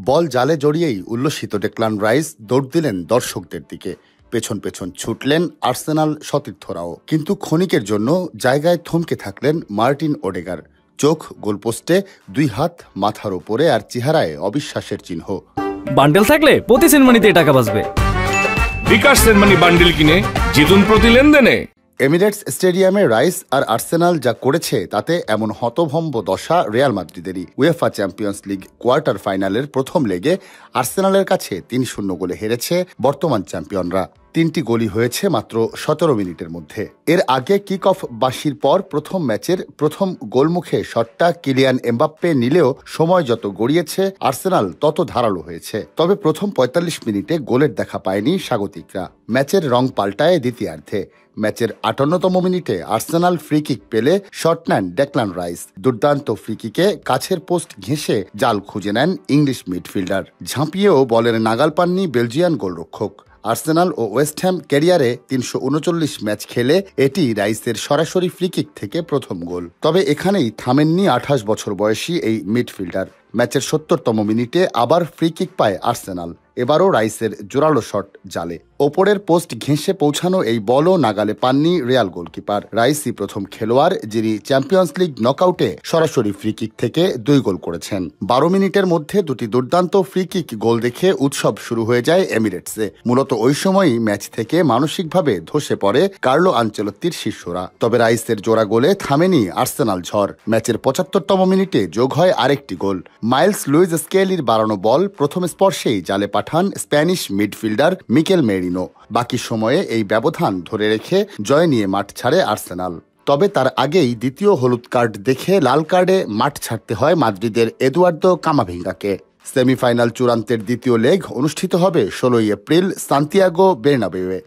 বল জালে জড়িয়েই উল্লসিত Declan rice দৌড় দিলেন দর্শকদের দিকে। পেছন পেছন ছুটলেন আর্সেনাল সতীর্থরাও, কিন্তু ক্ষণিকের জন্য জায়গায় থমকে থাকলেন মার্টিন ওডেগার। চোখ গোলপোস্টে, দুই হাত মাথার ওপরে, আর চেহারায় অবিশ্বাসের চিহ্ন। বান্ডেল থাকলে প্রতি সেনমানিতে টাকা বাঁচবে। বিকাশ সেনমানি বান্ডেল কিনে জিতুন প্রতি লেনদেনে। এমিরেটস স্টেডিয়ামে রাইস আর আর্সেনাল যা করেছে তাতে এমন হতভম্ব দশা রিয়াল মাদ্রিদেরই। উয়েফা চ্যাম্পিয়ন্স লিগ কোয়ার্টার ফাইনালের প্রথম লেগে আর্সেনালের কাছে ৩-০ গোলে হেরেছে বর্তমান চ্যাম্পিয়নরা। ৩টি গোলই হয়েছে মাত্র ১৭ মিনিটের মধ্যে। এর আগে কিক অফ বাঁশির পর প্রথম ম্যাচের প্রথম গোলমুখে শটটা কিলিয়ান এমবাপ্পে নিলেও সময় যত গড়িয়েছে আর্সেনাল তত ধারালো হয়েছে। তবে প্রথম ৪৫ মিনিটে গোলের দেখা পায়নি স্বাগতিকরা। ম্যাচের রং পাল্টায় দ্বিতীয়ার্ধে। ম্যাচের ৫৮তম মিনিটে আর্সেনাল ফ্রি কিক পেলে শট নেন ডেক্লান রাইস। দুর্দান্ত ফ্রি কিকে কাছের পোস্ট ঘেঁষে জাল খুঁজে নেন ইংলিশ মিডফিল্ডার। ঝাঁপিয়েও বলের নাগাল পাননি বেলজিয়ান গোলরক্ষক। আর্সেনাল ও ওয়েস্ট হ্যাম ক্যারিয়ারে ৩৩৯ ম্যাচ খেলে এটি রাইসের সরাসরি ফ্রিকিক থেকে প্রথম গোল। তবে এখানেই থামেননি ২৮ বছর বয়সী এই মিডফিল্ডার। ম্যাচের ৭০তম মিনিটে আবার ফ্রিকিক পায় আর্সেনাল। এবারও রাইসের জোরালো শট জালে। ওপরের পোস্ট ঘেঁষে পৌঁছানো এই বলও নাগালে পাননি রিয়াল গোলকিপার। রাইসই প্রথম খেলোয়াড় যিনি চ্যাম্পিয়ন্স লিগ নকআউটে সরাসরি ফ্রি কিক থেকে ২ গোল করেছেন। ১২ মিনিটের মধ্যে দুটি দুর্দান্ত ফ্রি কিক গোল দেখে উৎসব শুরু হয়ে যায় এমিরেটসে। মূলত ওই সময়ই ম্যাচ থেকে মানসিকভাবে ধসে পড়ে কার্লো আনচেলত্তির শিষ্যরা। তবে রাইসের জোড়া গোলে থামেনি আর্সেনাল ঝড়। ম্যাচের ৭৫তম মিনিটে যোগ হয় আরেকটি গোল। মাইলস লুইস স্কেলির বাড়ানো বল প্রথম স্পর্শেই জালে পাঠান স্প্যানিশ মিডফিল্ডার মিকেল মেরিনো। বাকি সময়ে এই ব্যবধান ধরে রেখে জয় নিয়ে মাঠ ছাড়ে আর্সেনাল। তবে তার আগেই দ্বিতীয় হলুদ কার্ড দেখে লাল কার্ডে মাঠ ছাড়তে হয় মাদ্রিদের এদুয়ার্দো কামাভিঙ্গাকে। সেমিফাইনাল চূড়ান্তের দ্বিতীয় লেগ অনুষ্ঠিত হবে ১৬ এপ্রিল সান্তিয়াগো বের্নাবেউয়ে।